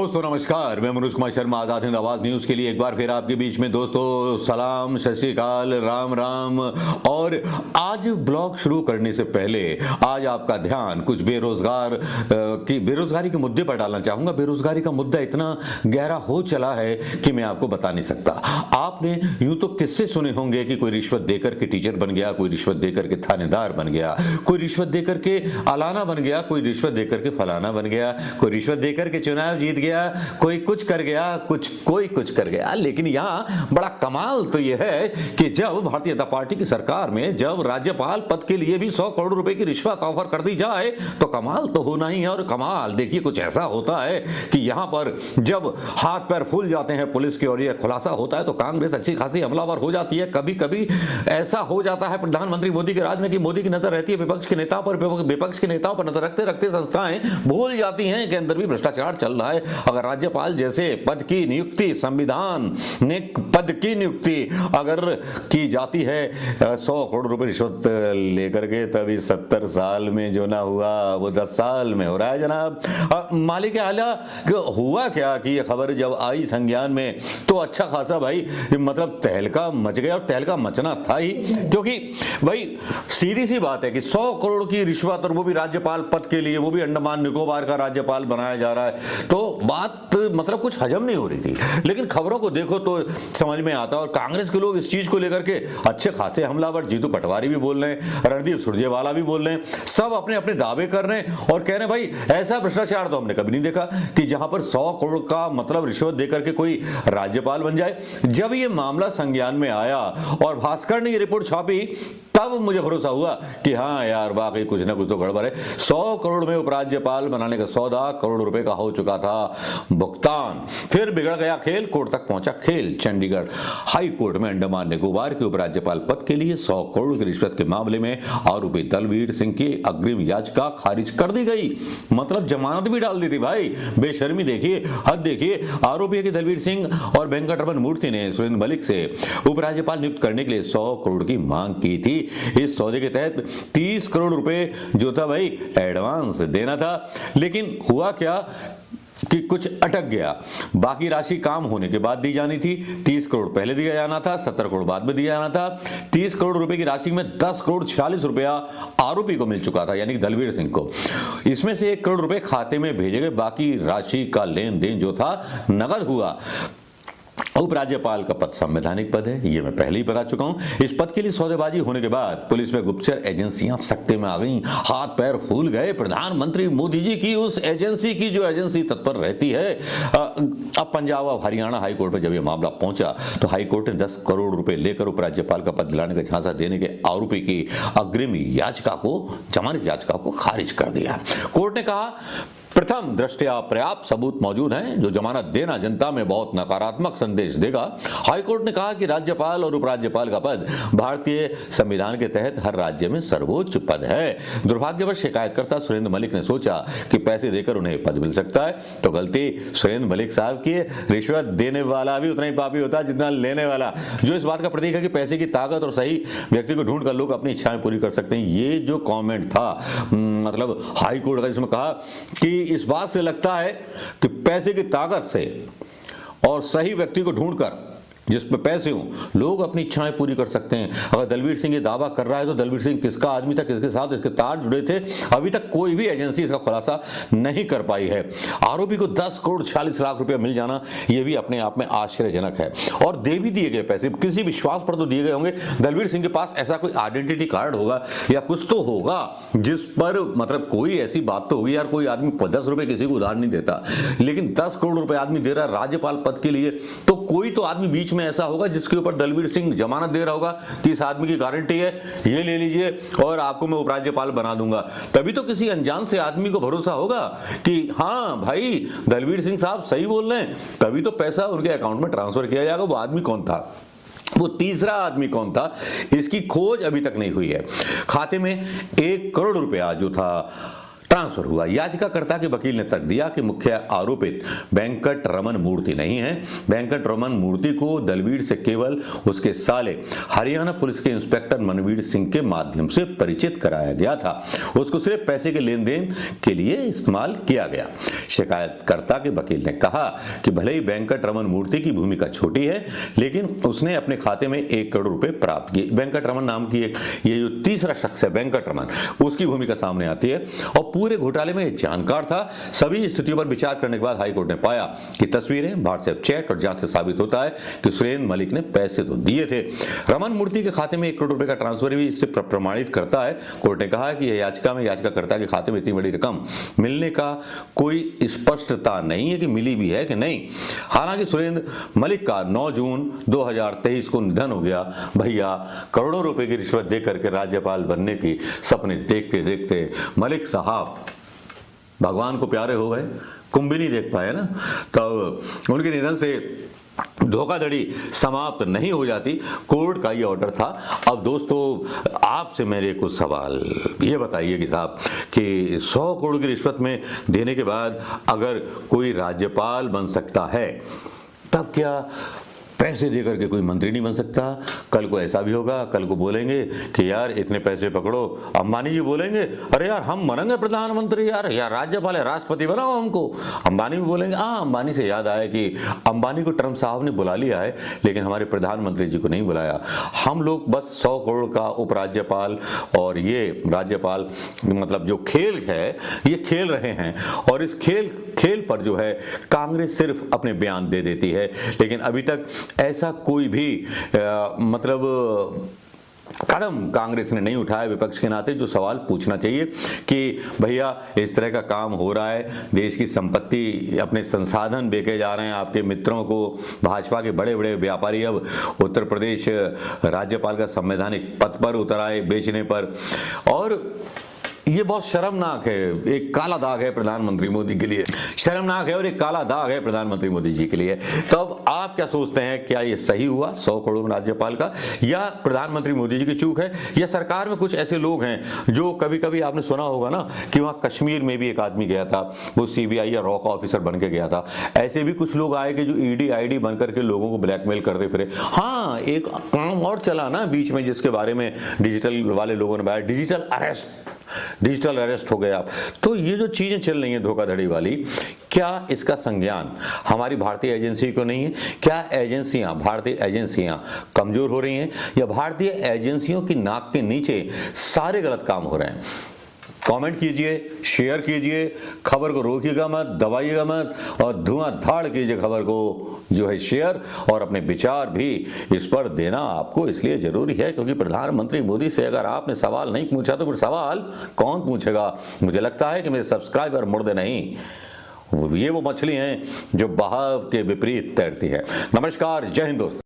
दोस्तों नमस्कार, मैं मनोज कुमार शर्मा आजाद हिंद आवाज न्यूज के लिए एक बार फिर आपके बीच में दोस्तों सलाम, सत श्री अकाल, राम राम। और आज ब्लॉग शुरू करने से पहले आज आपका ध्यान कुछ बेरोजगारी के मुद्दे पर डालना चाहूंगा। बेरोजगारी का मुद्दा इतना गहरा हो चला है कि मैं आपको बता नहीं सकता। आपने यूं तो किस्से सुने होंगे कि कोई रिश्वत देकर के टीचर बन गया, कोई रिश्वत देकर के थानेदार बन गया, कोई रिश्वत देकर के अलाना बन गया, कोई रिश्वत देकर के फलाना बन गया, कोई रिश्वत देकर के चुनाव जीत गया, कोई कुछ कर गया, कोई कुछ कर गया। लेकिन यहाँ बड़ा कमाल तो यह है कि जब भारतीय जनता पार्टी की सरकार में जब राज्यपाल पद के लिए भी 100 करोड़ रुपए की रिश्वत ऑफर कर दी जाए तो कमाल तो होना ही है। और कमाल देखिए कुछ ऐसा होता है कि यहाँ पर जब हाथ पैर फूल जाते हैं पुलिस की और यह खुलासा होता है तो कांग्रेस अच्छी खासी हमलावर हो जाती है। कभी कभी ऐसा हो जाता है प्रधानमंत्री मोदी के राज में कि मोदी की नजर रहती है विपक्ष के नेताओं पर, विपक्ष के नेताओं पर नजर रखते रखते संस्थाएं भूल जाती हैं कि अंदर भी भ्रष्टाचार चल रहा है। अगर राज्यपाल जैसे पद की नियुक्ति, संविधान ने पद की नियुक्ति अगर की जाती है 100 करोड़ रुपए रिश्वत लेकर के, तभी 70 साल में जो ना हुआ वो 10 साल में हो रहा है जनाब। मालिक आला हुआ क्या कि ये खबर जब आई संज्ञान में तो अच्छा खासा भाई मतलब तहलका मच गया। और तहलका मचना था ही, क्योंकि भाई सीधी सी बात है कि 100 करोड़ की रिश्वत और वो भी राज्यपाल पद के लिए, वो भी अंडमान निकोबार का राज्यपाल बनाया जा रहा है, तो बात मतलब कुछ हजम नहीं हो रही थी। लेकिन खबरों को देखो तो समझ में आता है। और कांग्रेस के लोग इस चीज को लेकर के अच्छे खासे हमलावर, जीतू पटवारी भी बोल रहे हैं, रणदीप सुरजेवाला भी बोल रहे हैं, सब अपने अपने दावे कर रहे हैं और कह रहे हैं भाई ऐसा भ्रष्टाचार तो हमने कभी नहीं देखा कि जहां पर 100 करोड़ का मतलब रिश्वत देकर के कोई राज्यपाल बन जाए। जब ये मामला संज्ञान में आया और भास्कर ने ये रिपोर्ट छापी तब मुझे भरोसा हुआ कि हाँ यार वाकई कुछ ना कुछ तो गड़बड़ है। 100 करोड़ में उपराज्यपाल बनाने का सौदा, करोड़ रुपए का हो चुका था भुगतान। फिर बिगड़ गया खेल, कोर्ट तक पहुंचा खेल। चंडीगढ़ हाई कोर्ट में अंडमान निकोबार के उपराज्यपाल पद के लिए 100 करोड़ की रिश्वत के मामले में आरोपी दलवीर सिंह की अग्रिम याचिका खारिज कर दी गई। मतलब जमानत भी डाल दी थी भाई। बेशर्मी देखिए, हद देखिए। आरोपी है कि दलवीर सिंह और वेंकटरमन मूर्ति ने सुरेंद्र मलिक से उपराज्यपाल नियुक्त करने के लिए 100 करोड़ की मांग की थी। इस सौदे के तहत 30 करोड़ रुपए जो था भाई एडवांस देना था। लेकिन हुआ क्या कि कुछ अटक गया। बाकी राशि काम होने के बाद दी जानी थी। 30 करोड़ पहले दिया जाना था, 70 करोड़ बाद में दिया जाना था। 30 करोड़ रुपए की राशि में 10 करोड़ 46 रुपया आरोपी को मिल चुका था, यानी कि दलवीर सिंह को। इसमें से 1 करोड़ रुपए खाते में भेजे गए। बाकी राशि का लेन देन जो था नगद हुआ। उपराज्यपाल का पद संवैधानिक पद है, ये मैं पहले ही बता चुका हूं। इस पद के लिए सौदेबाजी होने के बाद पुलिस में गुप्तचर एजेंसियां सख्ते में आ गईं, हाथ पैर फूल गए। प्रधानमंत्री मोदी जी की उस एजेंसी की जो एजेंसी तत्पर रहती है। अब पंजाब और हरियाणा हाई कोर्ट में जब यह मामला पहुंचा तो हाई कोर्ट ने 10 करोड़ रुपए लेकर उपराज्यपाल का पद दिलाने का झांसा देने के आरोपी की अग्रिम याचिका को, जमानत याचिका को खारिज कर दिया। कोर्ट ने कहा प्रथम दृष्टया पर्याप्त सबूत मौजूद हैं जो जमानत देना जनता में बहुत नकारात्मक संदेश देगा। हाईकोर्ट ने कहा कि राज्यपाल और उपराज्यपाल का पद भारतीय संविधान के तहत हर राज्य में सर्वोच्च पद है। दुर्भाग्यवश शिकायतकर्ता सुरेंद्र मलिक ने सोचा कि पैसे देकर उन्हें पद मिल सकता है, तो गलती सुरेंद्र मलिक साहब की। रिश्वत देने वाला भी उतना ही पापी होता है जितना लेने वाला, जो इस बात का प्रतीक है कि पैसे की ताकत और सही व्यक्ति को ढूंढकर लोग अपनी इच्छाएं पूरी कर सकते हैं। ये जो कॉमेंट था मतलब हाईकोर्ट का, जिसमें कहा कि इस बात से लगता है कि पैसे की ताकत से और सही व्यक्ति को ढूंढकर जिसमें पैसे हों लोग अपनी इच्छाएं पूरी कर सकते हैं। अगर दलवीर सिंह ये दावा कर रहा है तो दलवीर सिंह किसका आदमी था, किसके साथ इसके तार जुड़े थे, अभी तक कोई भी एजेंसी इसका खुलासा नहीं कर पाई है। आरोपी को 10 करोड़ 46 लाख रुपया मिल जाना यह भी अपने आप में आश्चर्यजनक है। और दे भी दिए गए पैसे किसी विश्वास पर तो दिए गए होंगे। दलवीर सिंह के पास ऐसा कोई आइडेंटिटी कार्ड होगा या कुछ तो होगा जिस पर मतलब कोई ऐसी बात तो होगी। यार कोई आदमी 10 रुपए किसी को उधार नहीं देता, लेकिन 10 करोड़ रुपए आदमी दे रहा है राज्यपाल पद के लिए, तो कोई तो आदमी बीच में ऐसा होगा जिसके ऊपर दलवीर सिंह जमानत दे रहा होगा कि इस आदमी की गारंटी है, ये ले लीजिए और आपको मैं उपराज्यपाल बना दूंगा। तभी तो किसी अनजान से आदमी को भरोसा होगा कि हाँ भाई दलवीर सिंह साहब सही बोल रहे हैं, तभी तो पैसा उनके अकाउंट में ट्रांसफर किया जाएगा। वो आदमी कौन था, वो तीसरा आदमी कौन था, इसकी खोज अभी तक नहीं हुई है। खाते में 1 करोड़ रुपया जो था ट्रांसफर हुआ। याचिकाकर्ता के वकील ने तर्क दिया कि मुख्य आरोपित वेंकट रमन मूर्ति नहीं है। वेंकट रमन मूर्ति को दलवीर से केवल उसके साले हरियाणा पुलिस के इंस्पेक्टर मनवीर सिंह के माध्यम से परिचित कराया गया था। उसको सिर्फ पैसे के लेन देन के लिए इस्तेमाल किया गया। शिकायतकर्ता के वकील ने कहा कि भले ही वेंकट रमन मूर्ति की भूमिका छोटी है, लेकिन उसने अपने खाते में 1 करोड़ रुपए प्राप्त किए। वेंकट रमन नाम की ये जो तीसरा शख्स है वेंकट रमन, उसकी भूमिका सामने आती है और पूरे घोटाले में जानकार था। सभी स्थितियों पर विचार करने के बाद हाईकोर्ट ने पाया कि तस्वीरें, व्हाट्सएप चैट और जांच से साबित होता है कि सुरेंद्र मलिक ने पैसे तो दिए थे। रमन मूर्ति के खाते में 1 करोड़ रुपए का ट्रांसफर भी इससे प्रमाणित करता है। कोर्ट ने कहा कि यह याचिका में याचिकाकर्ता के खाते में इतनी बड़ी रकम मिलने का कोई स्पष्टता नहीं है कि मिली भी है कि नहीं। हालांकि सुरेंद्र मलिक का 9 जून 2023 को निधन हो गया। भैया करोड़ों रुपए की रिश्वत देकर के राज्यपाल बनने की सपने देखते देखते मलिक साहब भगवान को प्यारे हो गए, कुंभ भी नहीं देख पाए ना। तब उनके निधन से धोखाधड़ी समाप्त नहीं हो जाती। कोर्ट का ये ऑर्डर था। अब दोस्तों आपसे मेरे कुछ सवाल ये बताइए कि साहब कि 100 करोड़ की रिश्वत में देने के बाद अगर कोई राज्यपाल बन सकता है, तब क्या पैसे देकर के कोई मंत्री नहीं बन सकता? कल को ऐसा भी होगा, कल को बोलेंगे कि यार इतने पैसे पकड़ो, अंबानी जी बोलेंगे अरे यार हम बनेंगे प्रधानमंत्री, यार राज्यपाल है, राष्ट्रपति बनाओ हमको। अंबानी भी बोलेंगे। हाँ, अंबानी से याद आया कि अंबानी को ट्रम्प साहब ने बुला लिया है, लेकिन हमारे प्रधानमंत्री जी को नहीं बुलाया। हम लोग बस 100 करोड़ का उपराज्यपाल और ये राज्यपाल मतलब जो खेल है ये खेल रहे हैं, और इस खेल पर जो है कांग्रेस सिर्फ अपने बयान दे देती है, लेकिन अभी तक ऐसा कोई भी मतलब कदम कांग्रेस ने नहीं उठाया विपक्ष के नाते, जो सवाल पूछना चाहिए कि भैया इस तरह का काम हो रहा है, देश की संपत्ति, अपने संसाधन बेचे जा रहे हैं आपके मित्रों को। भाजपा के बड़े बड़े व्यापारी अब उत्तर प्रदेश राज्यपाल का संवैधानिक पद पर उतर आए बेचने पर, और ये बहुत शर्मनाक है। एक काला दाग है प्रधानमंत्री मोदी के लिए, शर्मनाक है और एक काला दाग है प्रधानमंत्री मोदी जी के लिए। तो अब आप क्या सोचते हैं, क्या ये सही हुआ 100 करोड़ राज्यपाल का, या प्रधानमंत्री मोदी जी की चूक है, या सरकार में कुछ ऐसे लोग हैं जो कभी कभी आपने सुना होगा ना कि वहां कश्मीर में भी एक आदमी गया था, वो CBI या रॉ का ऑफिसर बन के गया था। ऐसे भी कुछ लोग आए कि जो ED ID बन करके लोगों को ब्लैकमेल करते फिरे। हाँ, एक काम और चला ना बीच में, जिसके बारे में डिजिटल वाले लोगों ने बताया, डिजिटल अरेस्ट हो गया। तो ये जो चीजें चल रही हैं धोखाधड़ी वाली, क्या इसका संज्ञान हमारी भारतीय एजेंसी को नहीं है? क्या एजेंसियां, भारतीय एजेंसियां कमजोर हो रही हैं, या भारतीय एजेंसियों की नाक के नीचे सारे गलत काम हो रहे हैं? कमेंट कीजिए, शेयर कीजिए, खबर को रोकिएगा मत, दबाइएगा मत, और धुआंधार कीजिए खबर को जो है शेयर, और अपने विचार भी इस पर देना आपको इसलिए जरूरी है क्योंकि प्रधानमंत्री मोदी से अगर आपने सवाल नहीं पूछा तो फिर सवाल कौन पूछेगा? मुझे लगता है कि मेरे सब्सक्राइबर मुर्दे नहीं, ये वो मछली हैं जो बहाव के विपरीत तैरती है। नमस्कार, जय हिंद दोस्तों।